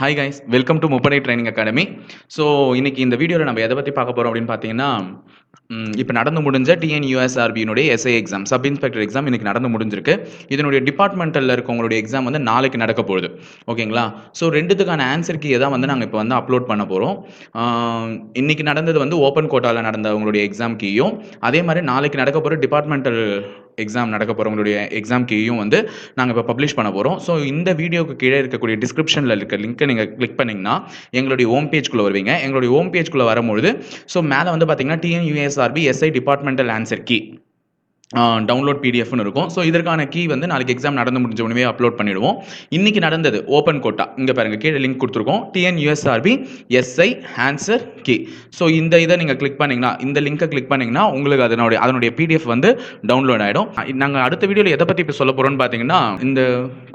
Hi guys, welcome to முப்படை training academy. So இன்னைக்கு இந்த வீடியோவில் நம்ம எதை பற்றி பார்க்க போகிறோம் அப்படின்னு பார்த்தீங்கன்னா, இப்போ நடந்து முடிஞ்ச டிஎன்யூஎஸ்ஆர்பியினுடைய SI exam, sub inspector exam இன்னைக்கு நடந்து முடிஞ்சிருக்கு. இதனுடைய டிபார்ட்மெண்ட்டில் இருக்கவங்களுடைய எக்ஸாம் வந்து நாளைக்கு நடக்க போகுது. ஓகேங்களா? ஸோ ரெண்டுத்துக்கான ஆன்சர் கீயை தான் வந்து நாங்கள் இப்போ வந்து அப்லோட் பண்ண போகிறோம். இன்னைக்கு நடந்தது வந்து ஓப்பன் கோட்டாவில் நடந்த உங்களுடைய எக்ஸாம் கீயும், அதே மாதிரி நாளைக்கு நடக்க போகிற டிபார்ட்மெண்டல் எக்ஸாம் நடக்க போகிறவங்களுடைய எக்ஸாம் கீயும் வந்து நாங்கள் இப்போ பப்ளிஷ் பண்ண போகிறோம். ஸோ இந்த வீடியோக்கு கீழே இருக்கக்கூடிய டிஸ்கிரிப்ஷனில் இருக்க லிங்க்கை நீங்கள் கிளிக் பண்ணிங்கன்னா எங்களுடைய ஹோம் பேஜ்குள்ளே வருவீங்க. எங்களுடைய ஹோம் பேஜ்குள்ளே வரும்பொழுது ஸோ மேலே வந்து பார்த்தீங்கன்னா TNUSRB SI departmental answer key download பிடிஎஃப்னு இருக்கும். ஸோ இதற்கான கீ வந்து நாளைக்கு எக்ஸாம் நடந்து முடிஞ்ச உடனே அப்லோட் பண்ணிவிடுவோம். இன்றைக்கி நடந்தது ஓப்பன் கோட்டா, இங்கே பாருங்கள் கீழே லிங்க் கொடுத்துருக்கோம், TNUSRB SI answer key. So இந்த இதை நீங்கள் கிளிக் பண்ணிங்கன்னா, இந்த லிங்கை கிளிக் பண்ணிங்கன்னா உங்களுக்கு அதனுடைய பிடிஎஃப் வந்து டவுன்லோட் ஆகிடும். நாங்கள் அடுத்த வீடியோவில் எதை பற்றி இப்போ சொல்ல போகிறோம்னு பார்த்தீங்கன்னா, இந்த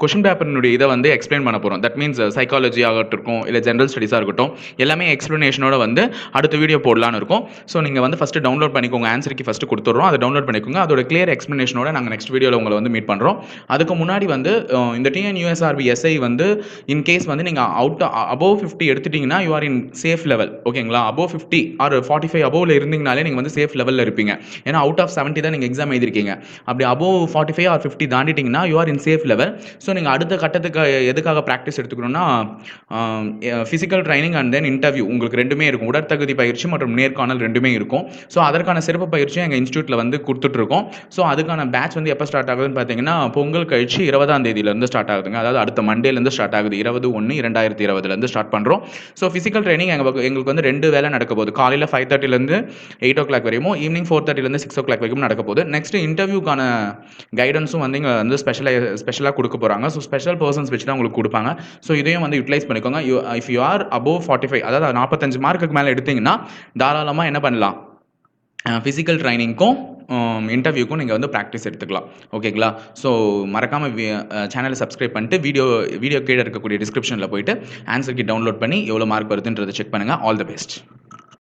கொஷின் பேப்பரினுடைய இதை வந்து எக்ஸ்பிளைன் பண்ண போகிறோம். தட் மீன்ஸ் சைக்காலஜி ஆகட்டும் இல்லை ஜென்ரல் ஸ்டடீஸாக இருக்கட்டும், எல்லாமே எக்ஸ்ப்ளனேஷனோட வந்து அடுத்த வீடியோ போடலான்னு இருக்கும். ஸோ நீங்கள் வந்து ஃபஸ்ட்டு டவுன்லோட் பண்ணிக்கோங்க, ஆன்சருக்கு ஃபஸ்ட்டு கொடுத்துட்றோம், அதை டவுன்லோட் பண்ணிக்கோங்க. அதோட கிளியர் எக்ஸ்ப்ளனேஷனோட நாங்கள் நெக்ஸ்ட் வீடியோவில் உங்களை வந்து மீட் பண்ணுறோம். அதுக்கு முன்னாடி வந்து இந்த டிஎன்யூஎஸ்ஆர்பி எஸ்ஐ வந்து இன்கேஸ் வந்து நீங்கள் அபோவ் 50 எடுத்துட்டிங்கன்னா you are in safe level. ஓகேங்களா? அபோவ் 50 ஆர் 45 அபோவில் இருந்தீங்கனாலே நீங்கள் வந்து சேஃப் லெவலில் இருப்பீங்க. ஏன்னா அவுட் ஆஃப் 70 தான் நீங்கள் எக்ஸாம் எழுதிருக்கீங்க. அப்படி அபோவ் 45 ஆர் 50 தாண்டிட்டிங்கன்னா you are in safe level. So நீங்கள் அடுத்த கட்டத்துக்கு எதுக்காக ப்ராக்டிஸ் எடுத்துக்கணும்னா physical training and then interview உங்களுக்கு ரெண்டுமே இருக்கும். உடற்தகுதி பயிற்சி மற்றும் நேர்காணல் ரெண்டுமே இருக்கும். ஸோ அதற்கான சிறப்பு பயிற்சியும் எங்கள் இன்ஸ்டியூட்டில் வந்து கொடுத்துட்ருக்கோம். ஸோ அதுக்கான பேட்ச் வந்து எப்போ ஸ்டார்ட் ஆகுதுன்னு பார்த்தீங்கன்னா, பொங்கல் கழிச்சு 20ஆம் தேதியிலேருந்து ஸ்டார்ட் ஆகுதுங்க. அதாவது அடுத்த மண்டேலேருந்து ஸ்டார்ட் ஆகுது. 20/1/2020 ஸ்டார்ட் பண்ணுறோம். ஸோ ஃபிசிக்கல் ட்ரைனிங் எங்களுக்கு வந்து 2 வேலை நடக்க போகுது. காலையில் 5:30லேருந்து 8 o'clock வரையும், ஈவினிங் 4:30லேருந்து 6 o'clock வரைக்கும் நடக்க போகுது. நெக்ஸ்ட் இன்டர்வியூக்கான கைடன்ஸும் வந்து இங்கே வந்து ஸ்பெஷலாக கொடுக்க போகிறாங்க. ஸோ ஸ்பெஷல் பர்சன்ஸ் வச்சு தான் உங்களுக்கு கொடுப்பாங்க. ஸோ இதையும் வந்து யூட்டிலைஸ் பண்ணிக்கோங்க. இஃப் யூ ஆர் அபோவ் 45, அதாவது 45 மார்க்குக்கு மேலே எடுத்தீங்கன்னா தாராளமாக என்ன பண்ணலாம், ஃபிசிக்கல் ட்ரைனிங்க்கும் இன்டர்வியூக்கும் நீங்கள் வந்து ப்ராக்டிஸ் எடுத்துக்கலாம். ஓகேங்களா? ஸோ மறக்காமல் சேனலை சப்ஸ்கிரைப் பண்ணிட்டு வீடியோ கீழே இருக்கக்கூடிய டிஸ்கிரிப்ஷனில் போயிட்டு ஆன்சர் கீ டவுன்லோட் பண்ணி எவ்வளோ மார்க் வருதுன்றதை செக் பண்ணுங்கள். All the best.